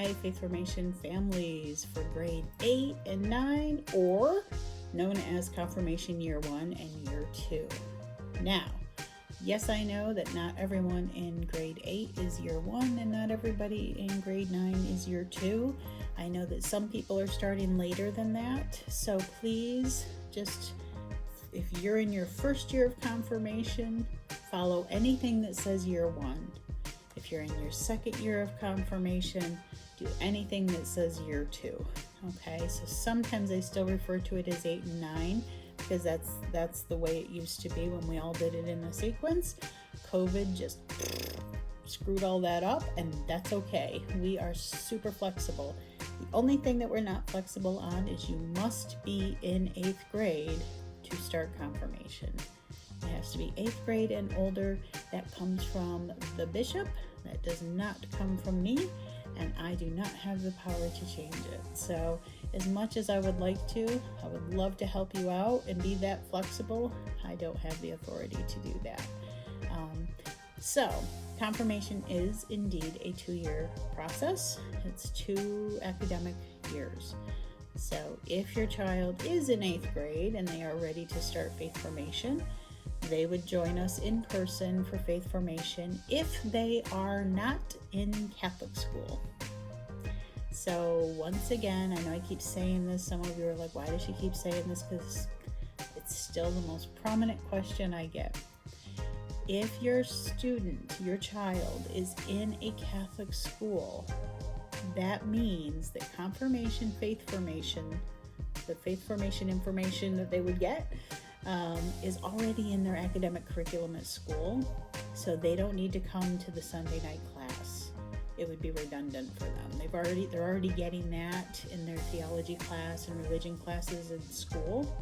my Faith Formation families for grade 8 and 9, or known as Confirmation Year 1 and Year 2. Now, yes, I know that not everyone in grade 8 is Year 1 and not everybody in grade 9 is Year 2. I know that some people are starting later than that, so please just, if you're in your first year of confirmation, follow anything that says Year 1. If you're in your second year of confirmation, do anything that says Year 2. Okay, so sometimes I still refer to it as 8 and 9 because that's the way it used to be when we all did it in a sequence. COVID just screwed all that up, and that's okay. We are super flexible. The only thing that we're not flexible on is you must be in 8th grade to start confirmation. It has to be 8th grade and older. That comes from the bishop. That does not come from me, and I do not have the power to change it. So as much as I would like to, I would love to help you out and be that flexible. I don't have the authority to do that. So confirmation is indeed a 2-year process. It's 2 academic years. So if your child is in 8th grade and they are ready to start Faith Formation, they would join us in person for Faith Formation if they are not in Catholic school. So once again, I know I keep saying this. Some of you are like, why does she keep saying this? Because it's still the most prominent question I get. If your student, your child, is in a Catholic school, that means that confirmation, Faith Formation, the Faith Formation information that they would get is already in their academic curriculum at school, so they don't need to come to the Sunday night class. It would be redundant for them. They're already getting that in their theology class and religion classes in school.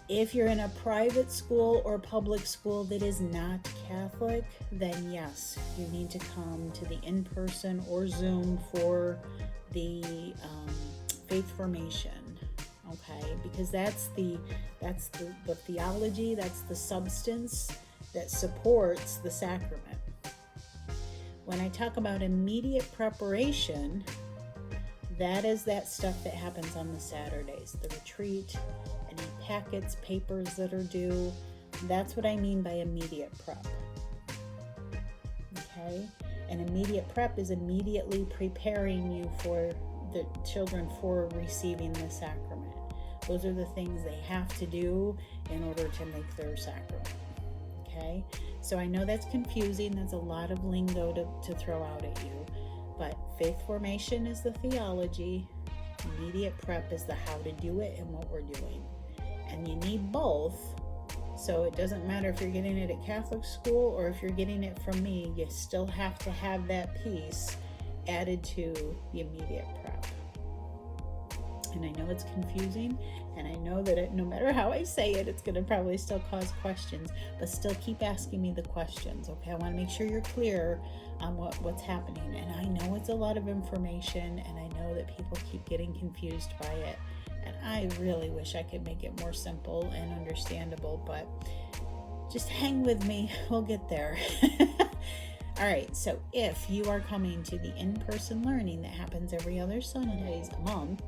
If you're in a private school or public school that is not Catholic, then yes, you need to come to the in-person or Zoom for the Faith Formation. Okay, because that's the theology, that's the substance that supports the sacrament. When I talk about immediate preparation, that is that stuff that happens on the Saturdays, the retreat, any packets, papers that are due. That's what I mean by immediate prep. Okay, and immediate prep is immediately preparing you for the children for receiving the sacrament. Those are the things they have to do in order to make their sacrament. Okay, so I know that's confusing. That's a lot of lingo to throw out at you, but Faith Formation is the theology, immediate prep is the how to do it and what we're doing, and you need both. So it doesn't matter if you're getting it at Catholic school or if you're getting it from me, you still have to have that piece added to the immediate prep. And I know it's confusing, and I know that no matter how I say it, it's going to probably still cause questions, but still keep asking me the questions, okay? I want to make sure you're clear on what's happening. And I know it's a lot of information, and I know that people keep getting confused by it, and I really wish I could make it more simple and understandable, but just hang with me. We'll get there. All right, so if you are coming to the in-person learning that happens every other Sundays a month,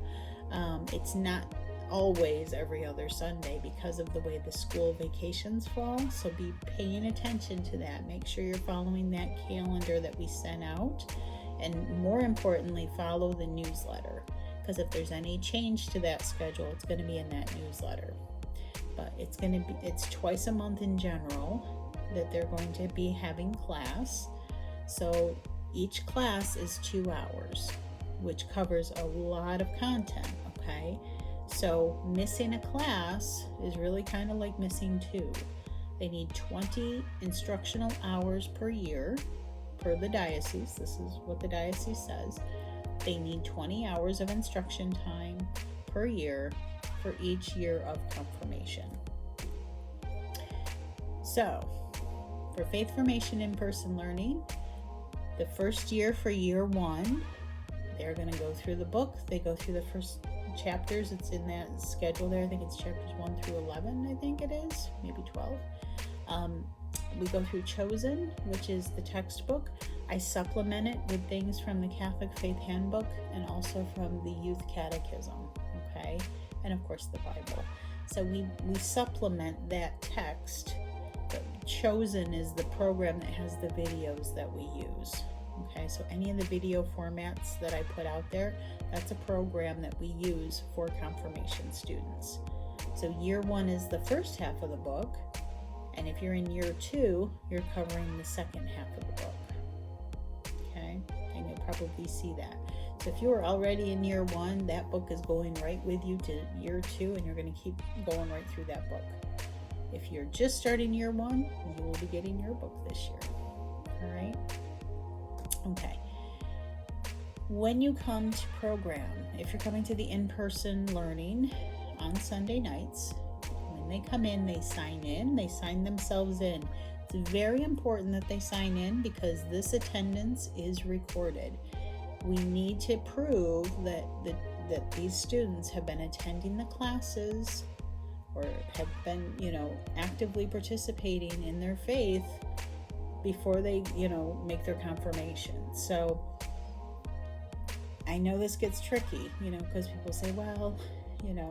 it's not always every other Sunday because of the way the school vacations fall, so be paying attention to that. Make sure you're following that calendar that we sent out, and more importantly, follow the newsletter, because if there's any change to that schedule, it's going to be in that newsletter. But it's twice a month in general that they're going to be having class. So each class is 2 hours, which covers a lot of content, okay? So missing a class is really kind of like missing 2. They need 20 instructional hours per year per the diocese. This is what the diocese says. They need 20 hours of instruction time per year for each year of confirmation. So for Faith Formation in-person learning, the first year for year 1, they're going to go through the book. They go through the first chapters. It's in that schedule there. I think it's chapters 1 through 11, I think it is, maybe 12. We go through Chosen, which is the textbook. I supplement it with things from the Catholic Faith Handbook and also from the Youth Catechism, okay? And of course the Bible. So we supplement that text. But Chosen is the program that has the videos that we use. Okay, so any of the video formats that I put out there, that's a program that we use for confirmation students. So year 1 is the first half of the book, and if you're in year 2, you're covering the second half of the book. Okay, and you'll probably see that. So if you are already in year 1, that book is going right with you to year 2, and you're going to keep going right through that book. If you're just starting year 1, you will be getting your book this year. All right? Okay. When you come to program, if you're coming to the in-person learning on Sunday nights, when they come in, they sign themselves in. It's very important that they sign in because this attendance is recorded. We need to prove that these students have been attending the classes or have been, actively participating in their faith before they, make their confirmation. So I know this gets tricky, because people say, well,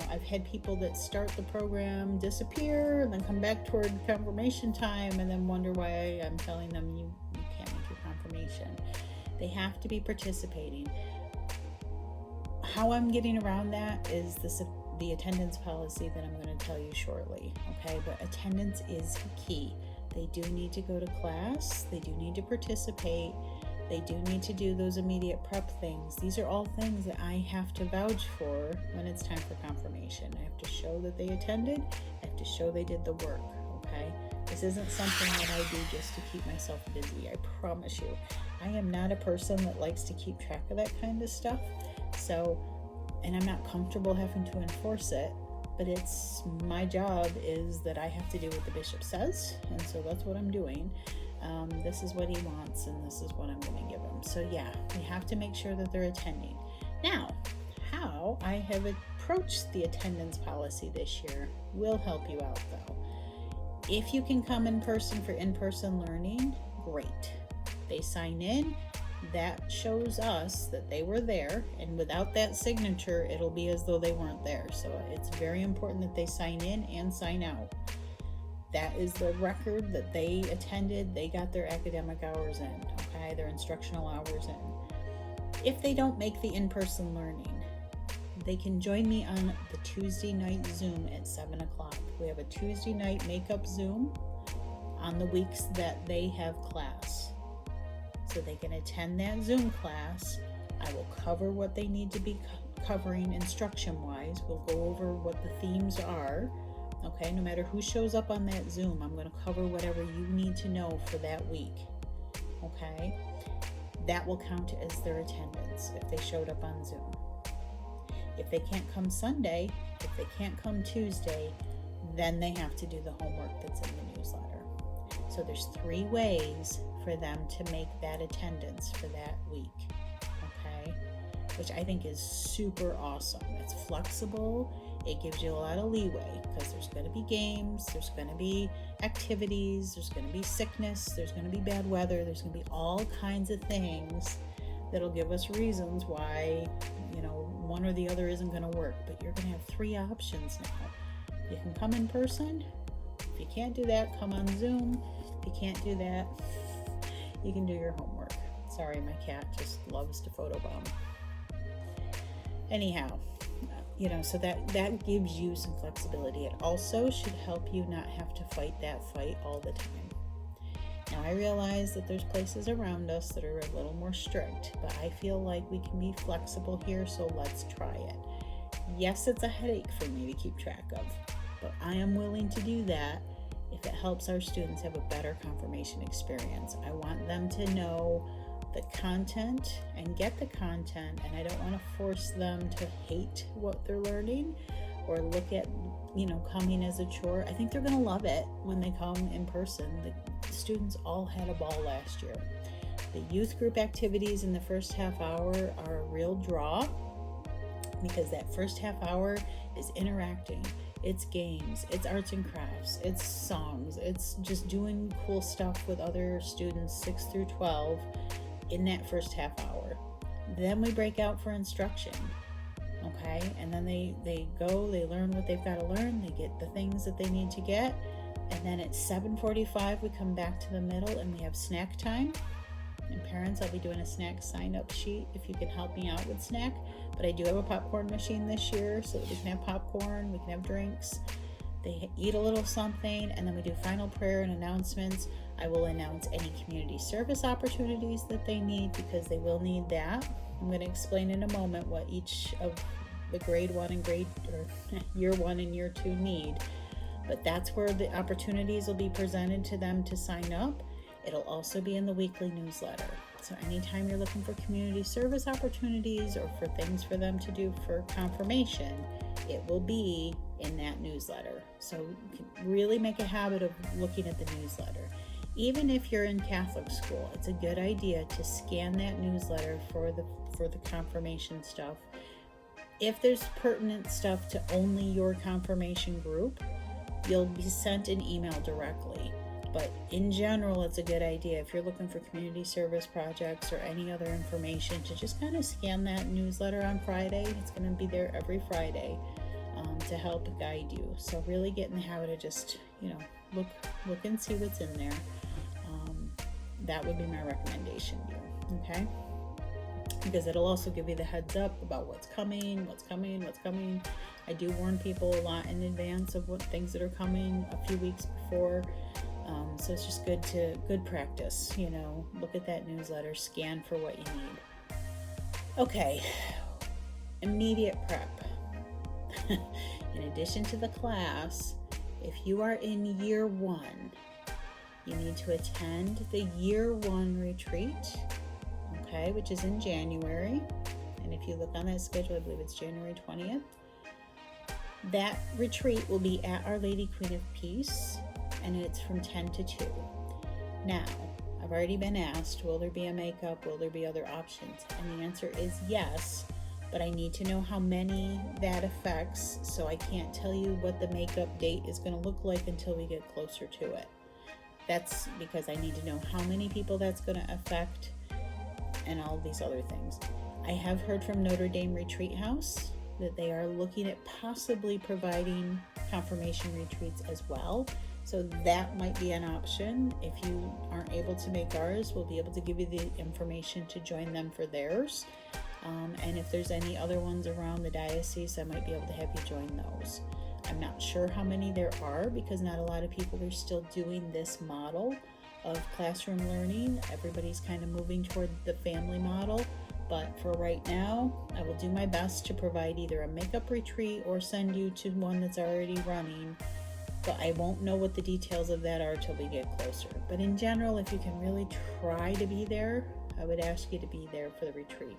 I've had people that start the program, disappear, and then come back toward confirmation time and then wonder why I'm telling them you can't make your confirmation. They have to be participating. How I'm getting around that is the attendance policy that I'm going to tell you shortly, okay? But attendance is key. They do need to go to class. They do need to participate. They do need to do those immediate prep things. These are all things that I have to vouch for when it's time for confirmation. I have to show that they attended. I have to show they did the work, okay? This isn't something that I do just to keep myself busy, I promise you. I am not a person that likes to keep track of that kind of stuff. So, and I'm not comfortable having to enforce it, but it's my job is that I have to do what the bishop says, and so that's what I'm doing. This is what he wants, and this is what I'm going to give him. So yeah, we have to make sure that they're attending. Now, how I have approached the attendance policy this year will help you out though. If you can come in person for in-person learning, great. They sign in, that shows us that they were there, and without that signature, it'll be as though they weren't there. So it's very important that they sign in and sign out. That is the record that they attended. They got their academic hours in, okay, their instructional hours in. If they don't make the in-person learning, they can join me on the Tuesday night Zoom at 7 o'clock. We have a Tuesday night makeup Zoom on the weeks that they have class. So they can attend that Zoom class. I will cover what they need to be covering instruction-wise. We'll go over what the themes are. Okay, no matter who shows up on that Zoom, I'm going to cover whatever you need to know for that week. Okay, that will count as their attendance if they showed up on Zoom. If they can't come Sunday, if they can't come Tuesday, then they have to do the homework that's in the newsletter. So there's 3 ways for them to make that attendance for that week, okay? Which I think is super awesome. It's flexible. It gives you a lot of leeway because there's going to be games, there's going to be activities, there's going to be sickness, there's going to be bad weather, there's going to be all kinds of things that'll give us reasons why, one or the other isn't going to work. But you're going to have 3 options now. You can come in person. If you can't do that, come on Zoom. If you can't do that, you can do your homework. Sorry, my cat just loves to photobomb. Anyhow, so that gives you some flexibility. It also should help you not have to fight that fight all the time. Now, I realize that there's places around us that are a little more strict, but I feel like we can be flexible here, so let's try it. Yes, it's a headache for me to keep track of, but I am willing to do that if it helps our students have a better confirmation experience. I want them to know the content and get the content, and I don't want to force them to hate what they're learning or look at, coming as a chore. I think they're going to love it when they come in person. The students all had a ball last year. The youth group activities in the first half hour are a real draw because that first half hour is interacting. It's games, it's arts and crafts, it's songs, it's just doing cool stuff with other students 6 through 12 in that first half hour. Then we break out for instruction. Okay, and then they go, they learn what they've got to learn, they get the things that they need to get, and then at 7:45 we come back to the middle and we have snack time. And parents, I'll be doing a snack sign-up sheet if you can help me out with snack, but I do have a popcorn machine this year so that we can have popcorn, we can have drinks. They eat a little something, and then we do final prayer and announcements. I will announce any community service opportunities that they need, because they will need that. I'm going to explain in a moment what each of the grade 1 and year 1 and year 2 need. But that's where the opportunities will be presented to them to sign up. It'll also be in the weekly newsletter. So anytime you're looking for community service opportunities or for things for them to do for confirmation, it will be in that newsletter. So you can really make a habit of looking at the newsletter. Even if you're in Catholic school, it's a good idea to scan that newsletter for the confirmation stuff. If there's pertinent stuff to only your confirmation group, you'll be sent an email directly. But in general, it's a good idea if you're looking for community service projects or any other information to just kind of scan that newsletter on Friday. It's going to be there every Friday to help guide you. So really get in the habit of just, look and see what's in there. That would be my recommendation to you, okay? Because it'll also give you the heads up about what's coming. I do warn people a lot in advance of what things that are coming a few weeks before. So it's just good practice, look at that newsletter, scan for what you need. Okay, immediate prep. In addition to the class, if you are in year 1, you need to attend the year 1 retreat, okay, which is in January. And if you look on that schedule, I believe it's January 20th. That retreat will be at Our Lady Queen of Peace, and it's from 10 to 2. Now, I've already been asked, will there be a makeup? Will there be other options? And the answer is yes, but I need to know how many that affects, so I can't tell you what the makeup date is going to look like until we get closer to it. That's because I need to know how many people that's going to affect and all these other things. I have heard from Notre Dame Retreat House that they are looking at possibly providing confirmation retreats as well. So that might be an option. If you aren't able to make ours, we'll be able to give you the information to join them for theirs. And if there's any other ones around the diocese, I might be able to have you join those. I'm not sure how many there are, because not a lot of people are still doing this model of classroom learning. Everybody's kind of moving toward the family model. But for right now, I will do my best to provide either a makeup retreat or send you to one that's already running. But I won't know what the details of that are till we get closer. But in general, if you can really try to be there, I would ask you to be there for the retreat.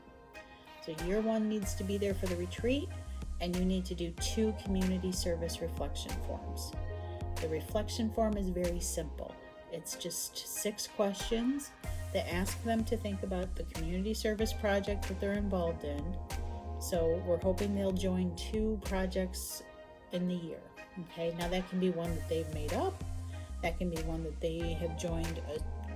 So year 1 needs to be there for the retreat, and you need to do 2 community service reflection forms. The reflection form is very simple. It's just 6 questions that ask them to think about the community service project that they're involved in. So we're hoping they'll join 2 projects in the year. Okay, now that can be one that they've made up. That can be one that they have joined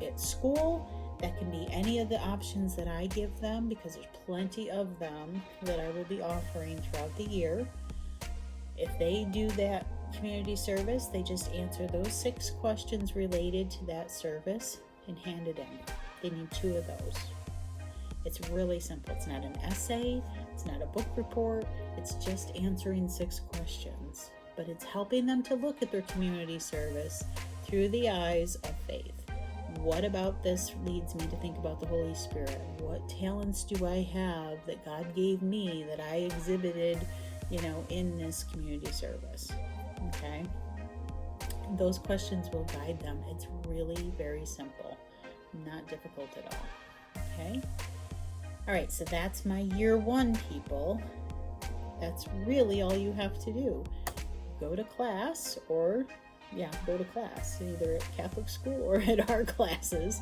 at school. That can be any of the options that I give them, because there's plenty of them that I will be offering throughout the year. If they do that community service, they just answer those 6 questions related to that service and hand it in. They need 2 of those. It's really simple. It's not an essay. It's not a book report. It's just answering 6 questions. But it's helping them to look at their community service through the eyes of faith. What about this leads me to think about the Holy Spirit? What talents do I have that God gave me that I exhibited, in this community service? Okay? Those questions will guide them. It's really very simple, not difficult at all. Okay? All right, so that's my year 1, people. That's really all you have to do. Go to class go to class, either at Catholic school or at our classes,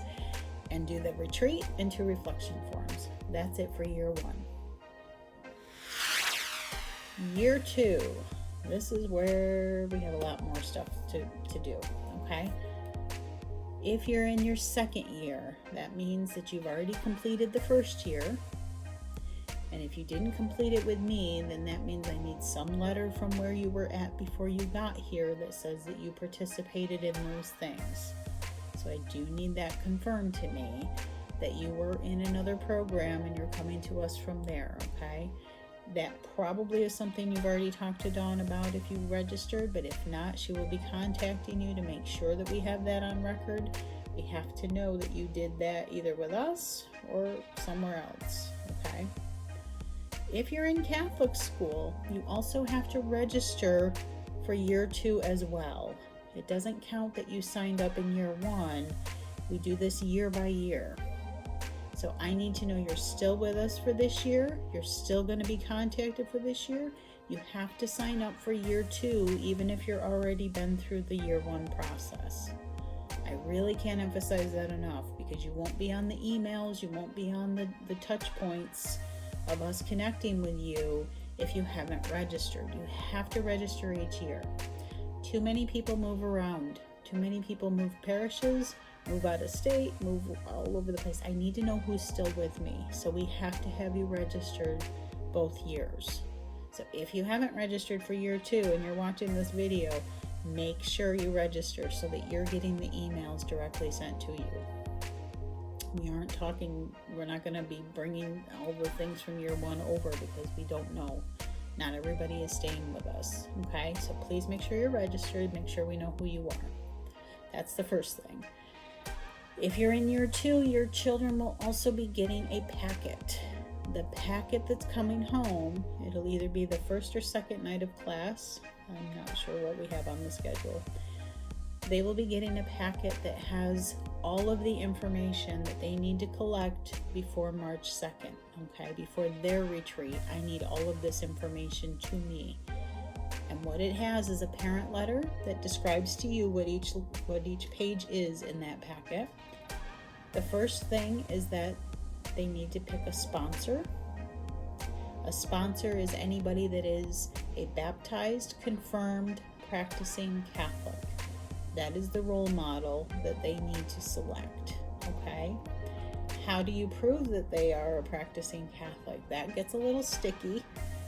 and do the retreat and 2 reflection forms. That's it for year 1. Year 2, this is where we have a lot more stuff to do, okay? If you're in your second year, that means that you've already completed the first year. And if you didn't complete it with me, then that means I need some letter from where you were at before you got here that says that you participated in those things. So I do need that confirmed to me, that you were in another program and you're coming to us from there, okay? That probably is something you've already talked to Dawn about if you registered, but if not, she will be contacting you to make sure that we have that on record. We have to know that you did that either with us or somewhere else, okay? If you're in Catholic school, you also have to register for year 2 as well. It doesn't count that you signed up in year 1. We do this year by year. So I need to know you're still with us for this year. You're still going to be contacted for this year. You have to sign up for year 2, even if you're already been through the year 1 process. I really can't emphasize that enough, because you won't be on the emails, you won't be on the touch points of us connecting with you if you haven't registered. You have to register each year. Too many people move around. Too many people move parishes, move out of state, move all over the place. I need to know who's still with me. So we have to have you registered both years. So if you haven't registered for year 2 and you're watching this video, make sure you register so that you're getting the emails directly sent to you. We're not going to be bringing all the things from year 1 over, because we don't know. Not everybody is staying with us, okay? So please make sure you're registered, make sure we know who you are. That's the first thing. If you're in year 2, your children will also be getting a packet. The packet that's coming home, it'll either be the first or second night of class. I'm not sure what we have on the schedule. They will be getting a packet that has all of the information that they need to collect before March 2nd, okay? Before their retreat, I need all of this information to me. And what it has is a parent letter that describes to you what each page is in that packet. The first thing is that they need to pick a sponsor. A sponsor is anybody that is a baptized, confirmed, practicing Catholic. That is the role model that they need to select, okay? How do you prove that they are a practicing Catholic? That gets a little sticky.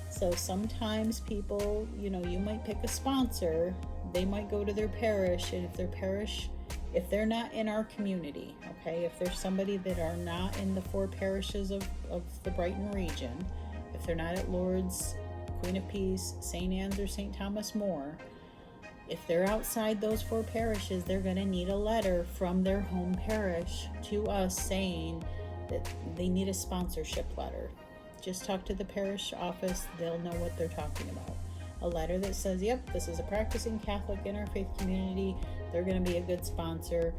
So sometimes people, you might pick a sponsor, they might go to their parish, and if they're not in our community, okay, if there's somebody that are not in the 4 parishes of the Brighton region, if they're not at Lourdes, Queen of Peace, St. Anne's, or St. Thomas More, if they're outside those 4 parishes, they're going to need a letter from their home parish to us saying that they need a sponsorship letter. Just talk to the parish office, they'll know what they're talking about. A letter that says, yep, this is a practicing Catholic in our faith community, they're going to be a good sponsor,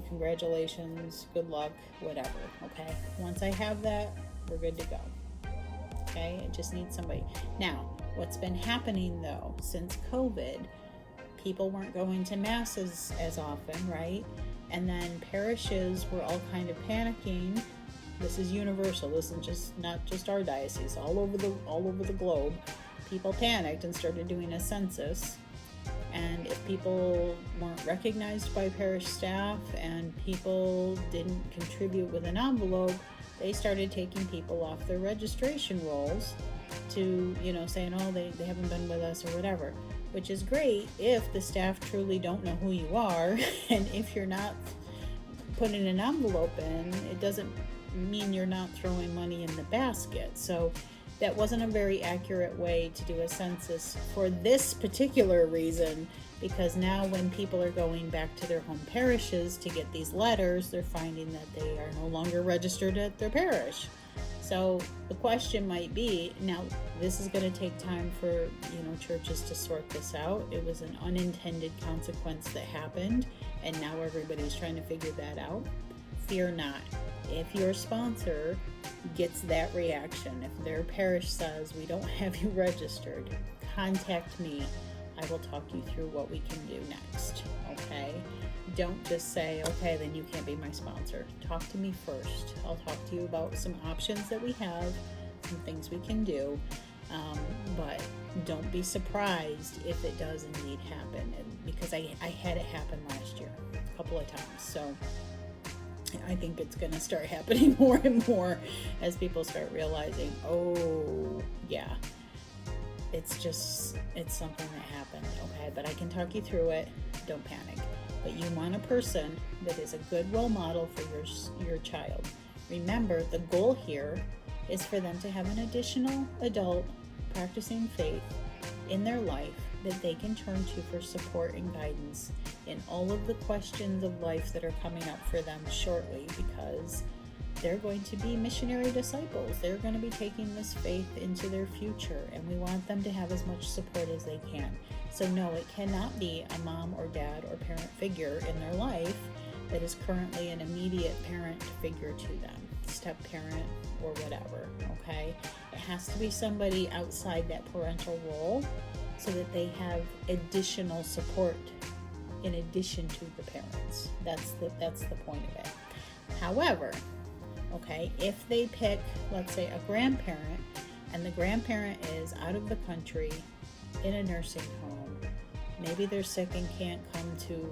congratulations, good luck, whatever, okay? Once I have that, we're good to go, okay? I just need somebody. Now, what's been happening though, since COVID, people weren't going to masses as often, right? And then parishes were all kind of panicking. This is universal. This is not just our diocese. All over the globe, people panicked and started doing a census. And if people weren't recognized by parish staff and people didn't contribute with an envelope, they started taking people off their registration rolls to, saying, oh, they haven't been with us or whatever. Which is great if the staff truly don't know who you are, and if you're not putting an envelope in, it doesn't mean you're not throwing money in the basket. So that wasn't a very accurate way to do a census for this particular reason, because now when people are going back to their home parishes to get these letters, they're finding that they are no longer registered at their parish. So the question might be, now this is going to take time for, churches to sort this out. It was an unintended consequence that happened, and now everybody's trying to figure that out. Fear not. If your sponsor gets that reaction, if their parish says, we don't have you registered, contact me. I will talk you through what we can do next, okay? Don't just say, okay, then you can't be my sponsor. Talk to me first. I'll talk to you about some options that we have, some things we can do. But don't be surprised if it does indeed happen, because I had it happen last year a couple of times. So I think it's going to start happening more and more as people start realizing, oh, yeah, it's something that happened. Okay, but I can talk you through it. Don't panic. But you want a person that is a good role model for your child. Remember, the goal here is for them to have an additional adult practicing faith in their life that they can turn to for support and guidance in all of the questions of life that are coming up for them shortly, because they're going to be missionary disciples. They're going to be taking this faith into their future, and we want them to have as much support as they can. So no, it cannot be a mom or dad or parent figure in their life that is currently an immediate parent figure to them, step parent or whatever, okay? It has to be somebody outside that parental role so that they have additional support in addition to the parents. That's the point of it. However, okay, if they pick, let's say, a grandparent, and the grandparent is out of the country in a nursing home, maybe they're sick and can't come to,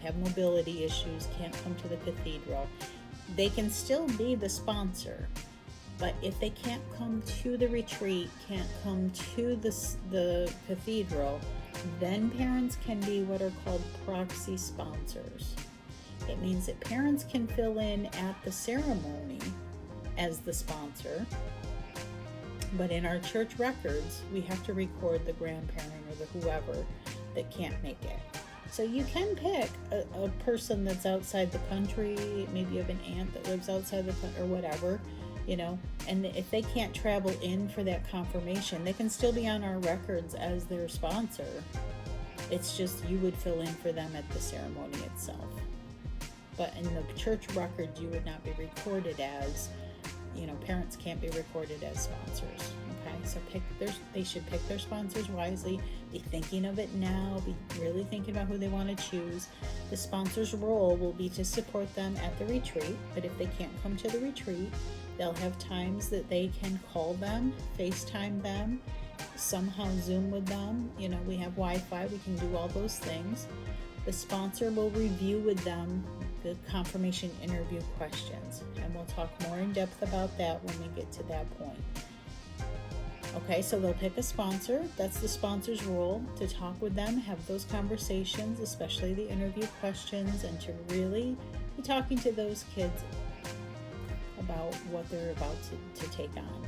have mobility issues, can't come to the cathedral, they can still be the sponsor. But if they can't come to the retreat, can't come to the cathedral, then parents can be what are called proxy sponsors. It means that parents can fill in at the ceremony as the sponsor, but in our church records, we have to record the grandparent or the whoever that can't make it. So you can pick a person that's outside the country, maybe you have an aunt that lives outside the country or whatever, and if they can't travel in for that confirmation, they can still be on our records as their sponsor. It's just you would fill in for them at the ceremony itself. But in the church records, you would not be recorded as, parents can't be recorded as sponsors. Okay, so they should pick their sponsors wisely. Be thinking of it now. Be really thinking about who they want to choose. The sponsor's role will be to support them at the retreat, but if they can't come to the retreat, they'll have times that they can call them, FaceTime them, somehow Zoom with them. We have Wi-Fi, we can do all those things. The sponsor will review with them the confirmation interview questions, and we'll talk more in depth about that when we get to that point. Okay, so they'll pick a sponsor. That's the sponsor's role, to talk with them, have those conversations, especially the interview questions, and to really be talking to those kids about what they're about to take on.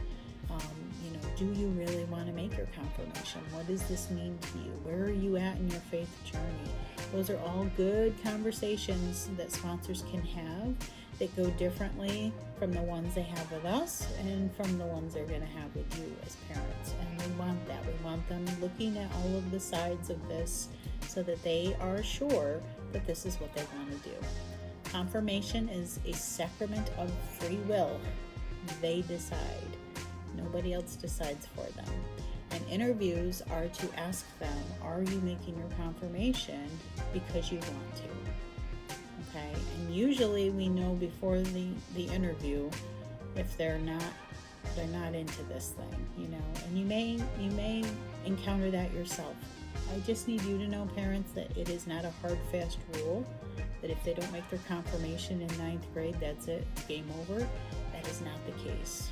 Do you really want to make your confirmation? What does this mean to you? Where are you at in your faith journey? Those are all good conversations that sponsors can have that go differently from the ones they have with us and from the ones they're going to have with you as parents. And we want that. We want them looking at all of the sides of this so that they are sure that this is what they want to do. Confirmation is a sacrament of free will. They decide. Nobody else decides for them. And interviews are to ask them, are you making your confirmation because you want to? Okay, and usually we know before the interview if they're not into this thing, and you may encounter that yourself. I just need you to know, parents, that it is not a hard, fast rule that if they don't make their confirmation in 9th grade, that's it, it's game over. That is not the case.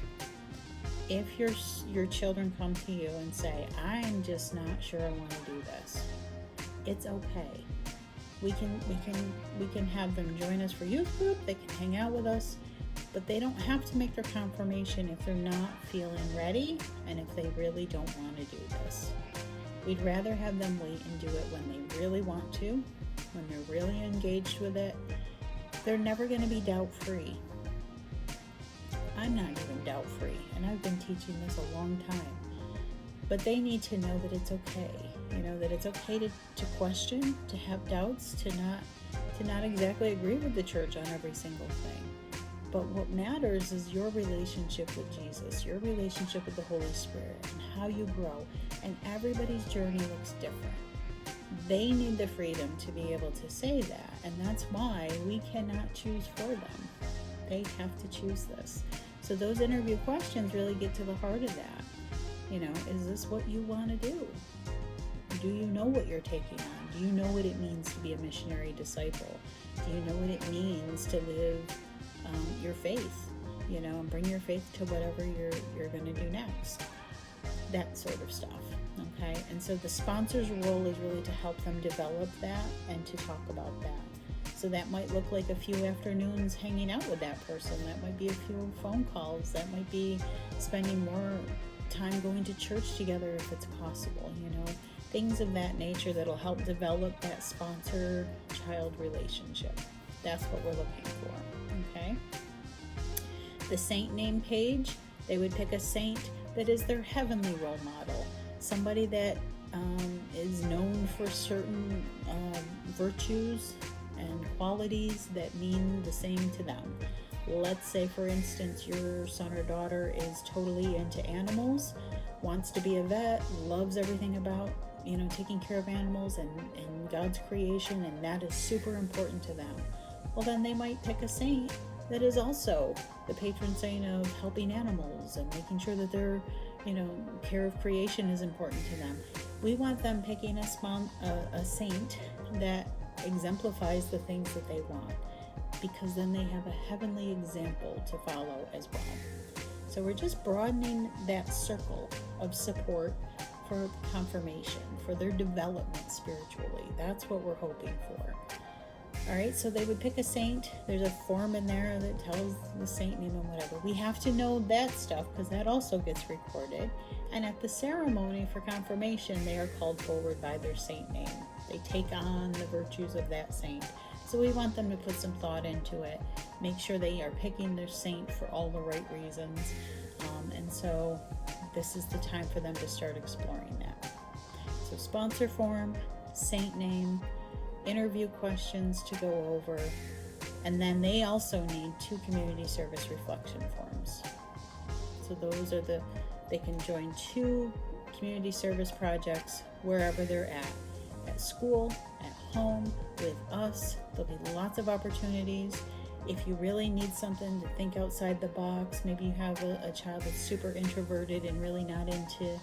If your children come to you and say, I'm just not sure I want to do this, it's okay. We can have them join us for youth group, they can hang out with us, but they don't have to make their confirmation if they're not feeling ready and if they really don't want to do this. We'd rather have them wait and do it when they really want to, when they're really engaged with it. They're never going to be doubt-free. I'm not even doubt-free, and I've been teaching this a long time. But they need to know that it's okay. That it's okay to question, to have doubts, to not exactly agree with the church on every single thing. But what matters is your relationship with Jesus, your relationship with the Holy Spirit, and how you grow. And everybody's journey looks different. They need the freedom to be able to say that, and that's why we cannot choose for them. They have to choose this. So those interview questions really get to the heart of that. Is this what you want to do? Do you know what you're taking on? Do you know what it means to be a missionary disciple? Do you know what it means to live your faith, and bring your faith to whatever you're going to do next? That sort of stuff, okay? And so the sponsor's role is really to help them develop that and to talk about that. So that might look like a few afternoons hanging out with that person. That might be a few phone calls. That might be spending more time going to church together if it's possible, things of that nature that'll help develop that sponsor-child relationship. That's what we're looking for, okay? The saint name page, they would pick a saint that is their heavenly role model, somebody that is known for certain virtues and qualities that mean the same to them. Let's say, for instance, your son or daughter is totally into animals, wants to be a vet, loves everything about taking care of animals and God's creation, and that is super important to them. Well, then they might pick a saint that is also the patron saint of helping animals and making sure that their care of creation is important to them. We want them picking a saint that exemplifies the things that they want, because then they have a heavenly example to follow as well. So we're just broadening that circle of support for confirmation, for their development spiritually. That's what we're hoping for. All right, so they would pick a saint. There's a form in there that tells the saint name and whatever. We have to know that stuff because that also gets recorded. And at the ceremony for confirmation, they are called forward by their saint name. They take on the virtues of that saint. So we want them to put some thought into it, make sure they are picking their saint for all the right reasons. And so this is the time for them to start exploring that. So sponsor form, saint name, interview questions to go over, and then they also need 2 community service reflection forms. So those are they can join 2 community service projects wherever they're at school, at home, with us. There'll be lots of opportunities. If you really need something to think outside the box, maybe you have a child that's super introverted and really not into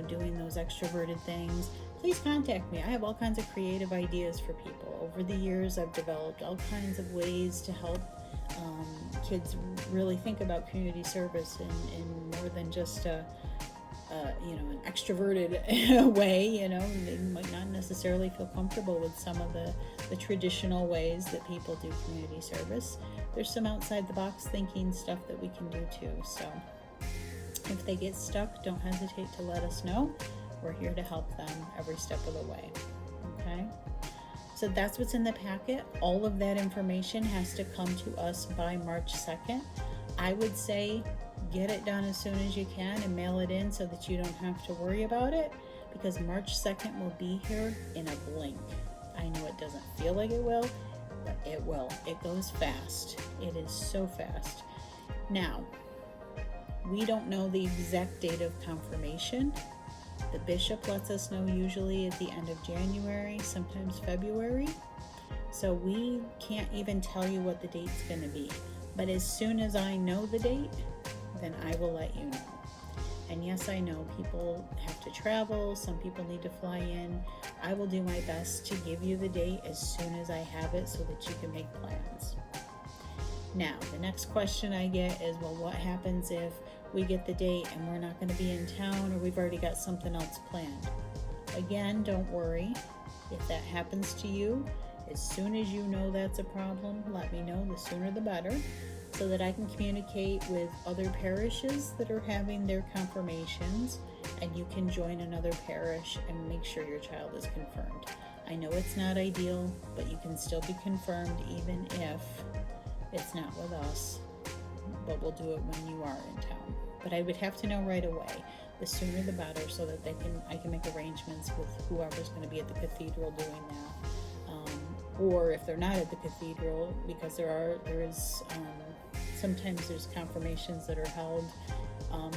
doing those extroverted things, please contact me. I have all kinds of creative ideas for people. Over the years, I've developed all kinds of ways to help kids really think about community service in more than just an extroverted way. They might not necessarily feel comfortable with some of the traditional ways that people do community service. There's some outside the box thinking stuff that we can do too. So if they get stuck, don't hesitate to let us know. We're here to help them every step of the way. Okay? So that's what's in the packet. All of that information has to come to us by March 2nd. I would say get it done as soon as you can and mail it in so that you don't have to worry about it, because March 2nd will be here in a blink. I know it doesn't feel like it will, but it will. It goes fast. It is so fast. Now, we don't know the exact date of confirmation. The bishop lets us know usually at the end of January, sometimes February. So we can't even tell you what the date's going to be. But as soon as I know the date, then I will let you know. And yes, I know people have to travel. Some people need to fly in. I will do my best to give you the date as soon as I have it so that you can make plans. Now, the next question I get is, well, what happens if we get the date and we're not going to be in town, or we've already got something else planned? Again, don't worry. If that happens to you, as soon as you know that's a problem, let me know. The sooner the better, so that I can communicate with other parishes that are having their confirmations, and you can join another parish and make sure your child is confirmed. I know it's not ideal, but you can still be confirmed even if it's not with us, but we'll do it when you are in town. But I would have to know right away. The sooner the better, so that I can make arrangements with whoever's going to be at the cathedral doing that. Or if they're not at the cathedral, because there is sometimes there's confirmations that are held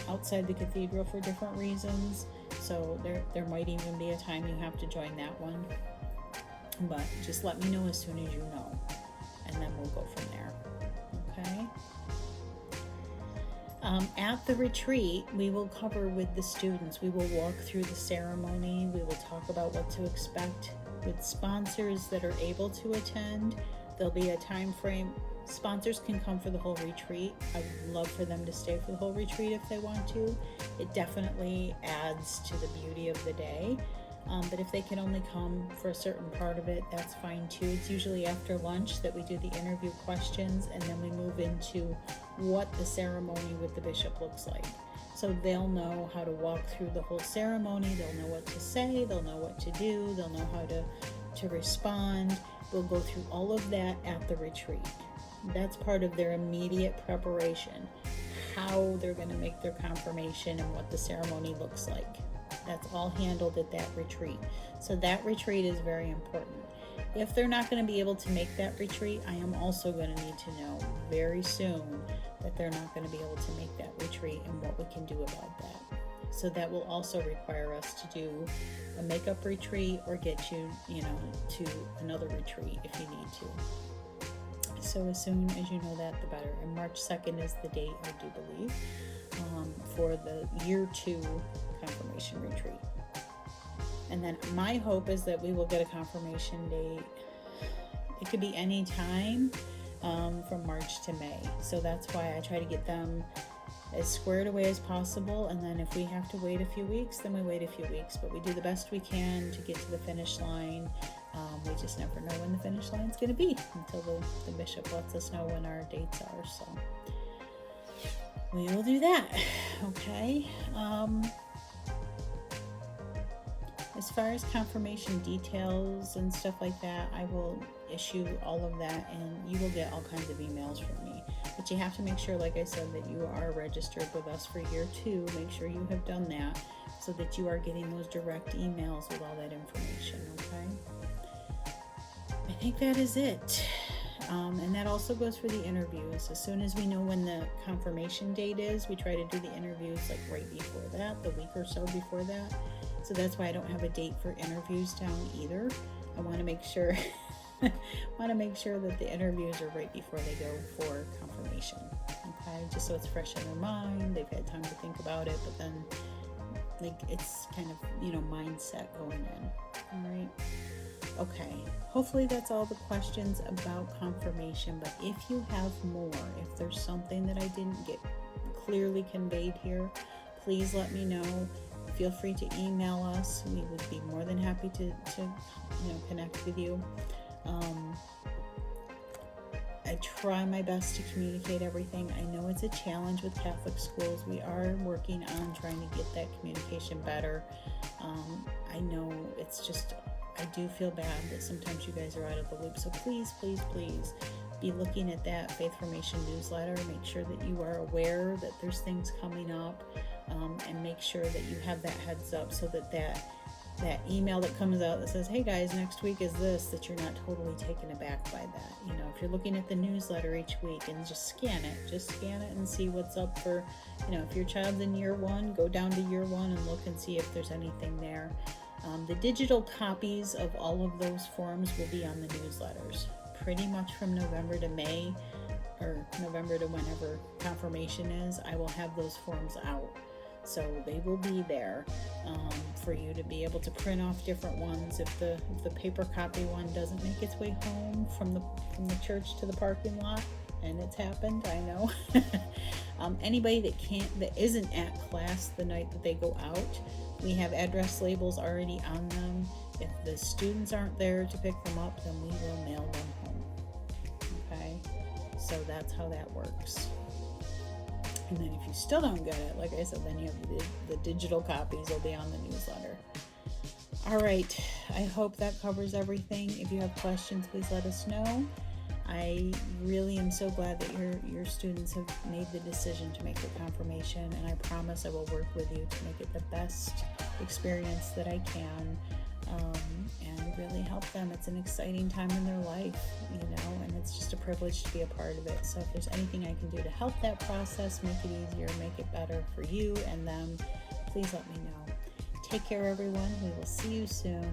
outside the cathedral for different reasons. So there might even be a time you have to join that one. But just let me know as soon as you know, and then we'll go from there. Okay? At the retreat, we will cover with the students. We will walk through the ceremony. We will talk about what to expect with sponsors that are able to attend. There'll be a time frame. Sponsors can come for the whole retreat. I would love for them to stay for the whole retreat if they want to. It definitely adds to the beauty of the day. But if they can only come for a certain part of it, that's fine too. It's usually after lunch that we do the interview questions, and then we move into what the ceremony with the bishop looks like. So they'll know how to walk through the whole ceremony. They'll know what to say. They'll know what to do. They'll know how to respond. We'll go through all of that at the retreat. That's part of their immediate preparation, how they're going to make their confirmation and what the ceremony looks like. That's all handled at that retreat. So that retreat is very important. If they're not going to be able to make that retreat, I am also going to need to know very soon that they're not going to be able to make that retreat and what we can do about that. So that will also require us to do a makeup retreat or get you, to another retreat if you need to. So as soon as you know that, the better. And March 2nd is the date, I do believe, for the year 2 confirmation retreat. And then my hope is that we will get a confirmation date. It could be any time from March to May. So that's why I try to get them as squared away as possible. And then if we have to wait a few weeks, then we wait a few weeks. But we do the best we can to get to the finish line. We just never know when the finish line is going to be until the bishop lets us know when our dates are. So we will do that. Okay. As far as confirmation details and stuff like that, I will issue all of that, and you will get all kinds of emails from me. But you have to make sure, like I said, that you are registered with us for year 2. Make sure you have done that so that you are getting those direct emails with all that information, okay? I think that is it. And that also goes for the interviews. As soon as we know when the confirmation date is, we try to do the interviews like right before that, the week or so before that. So that's why I don't have a date for interviews down either. I want to make sure that the interviews are right before they go for confirmation. Okay, just so it's fresh in their mind. They've had time to think about it, but then it's kind of mindset going in. All right. Okay. Hopefully that's all the questions about confirmation. But if you have more, if there's something that I didn't get clearly conveyed here, please let me know. Feel free to email us. We would be more than happy to connect with you. I try my best to communicate everything. I know it's a challenge with Catholic schools. We are working on trying to get that communication better. I know it's just, I do feel bad that sometimes you guys are out of the loop. So please, please, please be looking at that Faith Formation newsletter. Make sure that you are aware that there's things coming up, and make sure that you have that heads up so that email that comes out that says, hey guys, next week is this, that you're not totally taken aback by that. If you're looking at the newsletter each week, and just scan it and see what's up for, if your child's in year 1, go down to year 1 and look and see if there's anything there. The digital copies of all of those forms will be on the newsletters pretty much from November to May, or November to whenever confirmation is. I will have those forms out. So they will be there for you to be able to print off different ones. If the paper copy one doesn't make its way home from the church to the parking lot, and it's happened, I know. Anybody that isn't at class the night that they go out, we have address labels already on them. If the students aren't there to pick them up, then we will mail them home. Okay, so that's how that works. And then if you still don't get it, like I said, then you have the digital copies will be on the newsletter. All right, I hope that covers everything. If you have questions, please let us know. I really am so glad that your students have made the decision to make the confirmation, and I promise I will work with you to make it the best experience that I can, and really help them. It's an exciting time in their life, and it's just a privilege to be a part of it. So if there's anything I can do to help that process, make it easier, make it better for you and them, please let me know. Take care, everyone. We will see you soon.